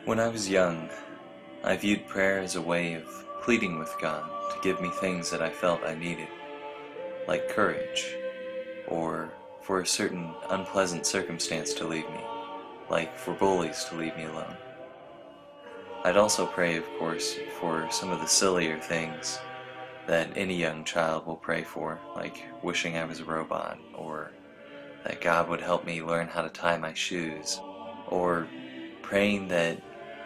When I was young, I viewed prayer as a way of pleading with God to give me things that I felt I needed, like courage, or for a certain unpleasant circumstance to leave me, like for bullies to leave me alone. I'd also pray, of course, for some of the sillier things that any young child will pray for, like wishing I was a robot, or that God would help me learn how to tie my shoes, or praying that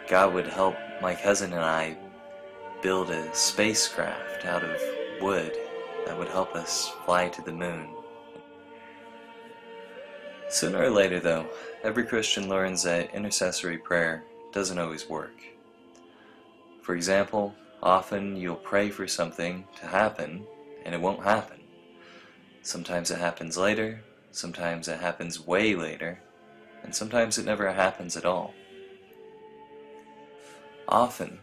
God would help my cousin and I build a spacecraft out of wood that would help us fly to the moon. Sooner or later, though, every Christian learns that intercessory prayer doesn't always work. For example, often you'll pray for something to happen and it won't happen. Sometimes it happens later, sometimes it happens way later, and sometimes it never happens at all. Often,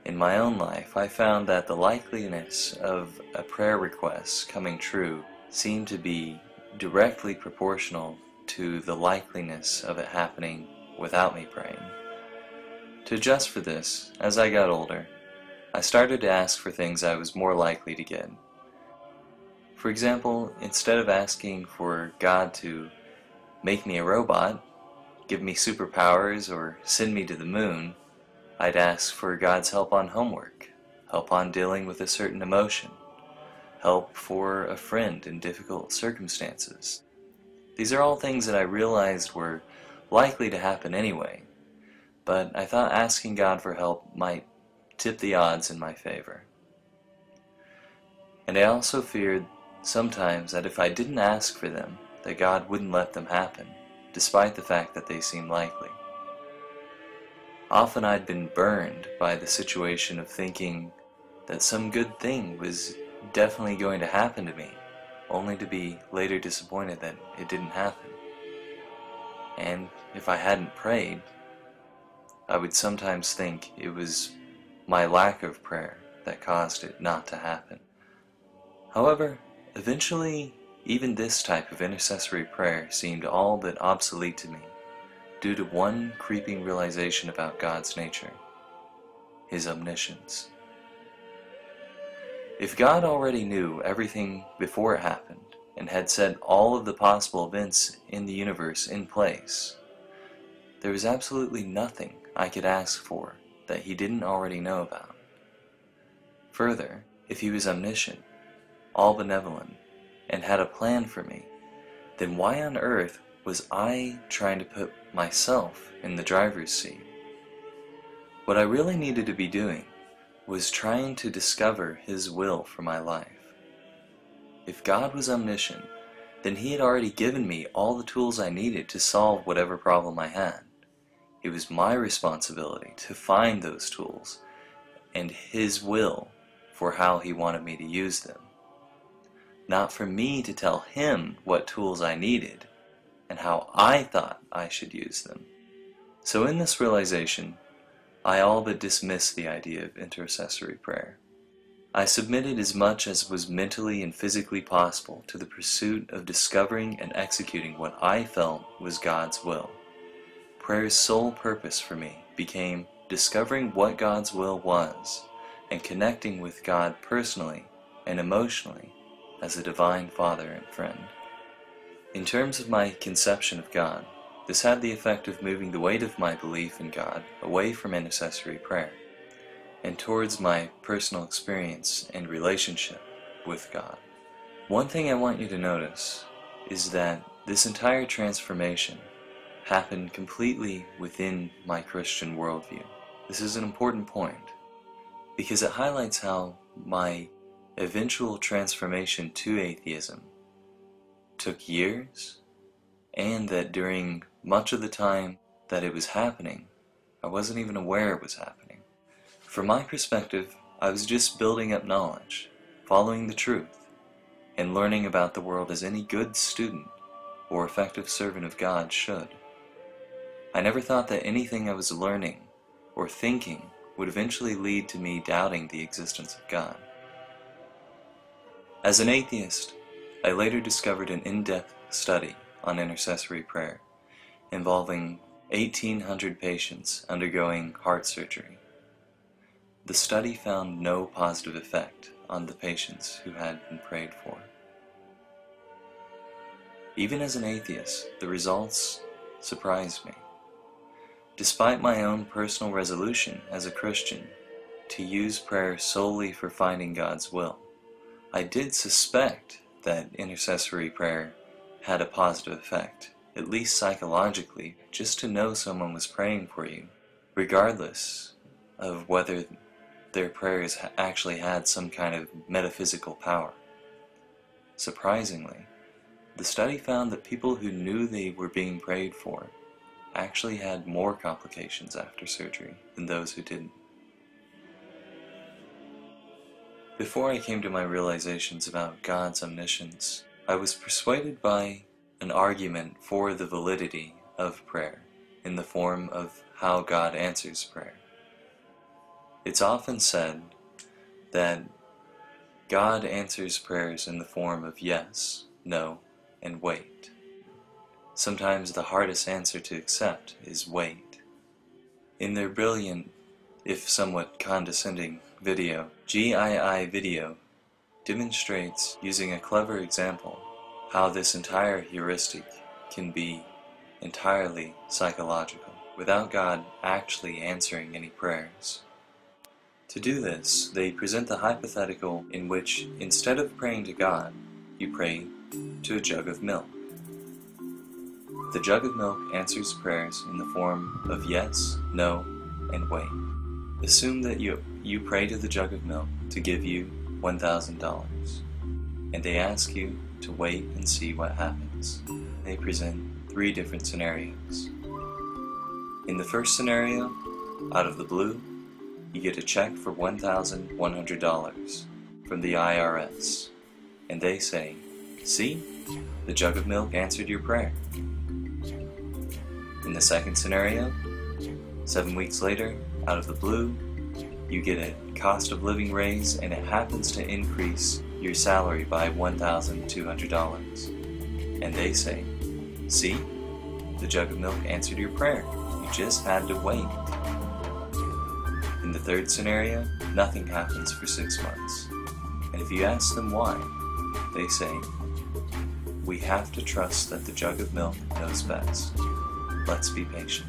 in my own life, I found that the likeliness of a prayer request coming true seemed to be directly proportional to the likeliness of it happening without me praying. To adjust for this, as I got older, I started to ask for things I was more likely to get. For example, instead of asking for God to make me a robot, give me superpowers, or send me to the moon, I'd ask for God's help on homework, help on dealing with a certain emotion, help for a friend in difficult circumstances. These are all things that I realized were likely to happen anyway, but I thought asking God for help might tip the odds in my favor. And I also feared sometimes that if I didn't ask for them, that God wouldn't let them happen, despite the fact that they seemed likely. Often I'd been burned by the situation of thinking that some good thing was definitely going to happen to me, only to be later disappointed that it didn't happen. And if I hadn't prayed, I would sometimes think it was my lack of prayer that caused it not to happen. However, eventually, even this type of intercessory prayer seemed all but obsolete to me, due to one creeping realization about God's nature: His omniscience. If God already knew everything before it happened, and had set all of the possible events in the universe in place, there was absolutely nothing I could ask for that He didn't already know about. Further, if He was omniscient, all-benevolent, and had a plan for me, then why on earth was I trying to put myself in the driver's seat? What I really needed to be doing was trying to discover His will for my life. If God was omniscient, then He had already given me all the tools I needed to solve whatever problem I had. It was my responsibility to find those tools and His will for how He wanted me to use them. Not for me to tell Him what tools I needed and how I thought I should use them. So in this realization, I all but dismissed the idea of intercessory prayer. I submitted as much as was mentally and physically possible to the pursuit of discovering and executing what I felt was God's will. Prayer's sole purpose for me became discovering what God's will was and connecting with God personally and emotionally as a divine Father and friend. In terms of my conception of God, this had the effect of moving the weight of my belief in God away from intercessory prayer and towards my personal experience and relationship with God. One thing I want you to notice is that this entire transformation happened completely within my Christian worldview. This is an important point because it highlights how my eventual transformation to atheism took years, and that during much of the time that it was happening, I wasn't even aware it was happening. From my perspective, I was just building up knowledge, following the truth, and learning about the world as any good student or effective servant of God should. I never thought that anything I was learning or thinking would eventually lead to me doubting the existence of God. As an atheist, I later discovered an in-depth study on intercessory prayer, involving 1,800 patients undergoing heart surgery. The study found no positive effect on the patients who had been prayed for. Even as an atheist, the results surprised me. Despite my own personal resolution as a Christian to use prayer solely for finding God's will, I did suspect that intercessory prayer had a positive effect, at least psychologically, just to know someone was praying for you, regardless of whether their prayers actually had some kind of metaphysical power. Surprisingly, the study found that people who knew they were being prayed for actually had more complications after surgery than those who didn't. Before I came to my realizations about God's omniscience, I was persuaded by an argument for the validity of prayer in the form of how God answers prayer. It's often said that God answers prayers in the form of yes, no, and wait. Sometimes the hardest answer to accept is wait. In their brilliant, if somewhat condescending video, GII Video demonstrates, using a clever example, how this entire heuristic can be entirely psychological, without God actually answering any prayers. To do this, they present the hypothetical in which, instead of praying to God, you pray to a jug of milk. The jug of milk answers prayers in the form of yes, no, and wait. Assume that you pray to the jug of milk to give you $1,000, and they ask you to wait and see what happens. They present 3 different scenarios. In the first scenario, out of the blue, you get a check for $1,100 from the IRS, and they say, "See, the jug of milk answered your prayer." In the second scenario, 7 weeks later, out of the blue, you get a cost of living raise, and it happens to increase your salary by $1,200. And they say, "See, the jug of milk answered your prayer. You just had to wait." In the third scenario, nothing happens for 6 months. And if you ask them why, they say, "We have to trust that the jug of milk knows best. Let's be patient."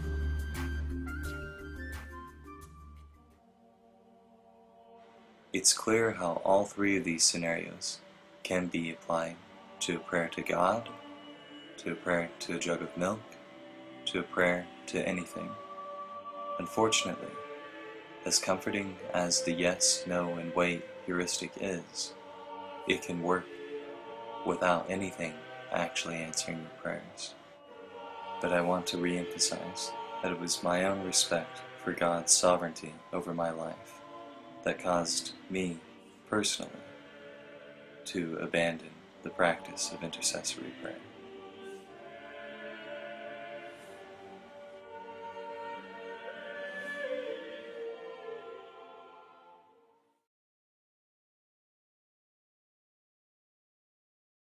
It's clear how all 3 of these scenarios can be applied to a prayer to God, to a prayer to a jug of milk, to a prayer to anything. Unfortunately, as comforting as the yes, no, and wait heuristic is, it can work without anything actually answering your prayers. But I want to re-emphasize that it was my own respect for God's sovereignty over my life that caused me, personally, to abandon the practice of intercessory prayer.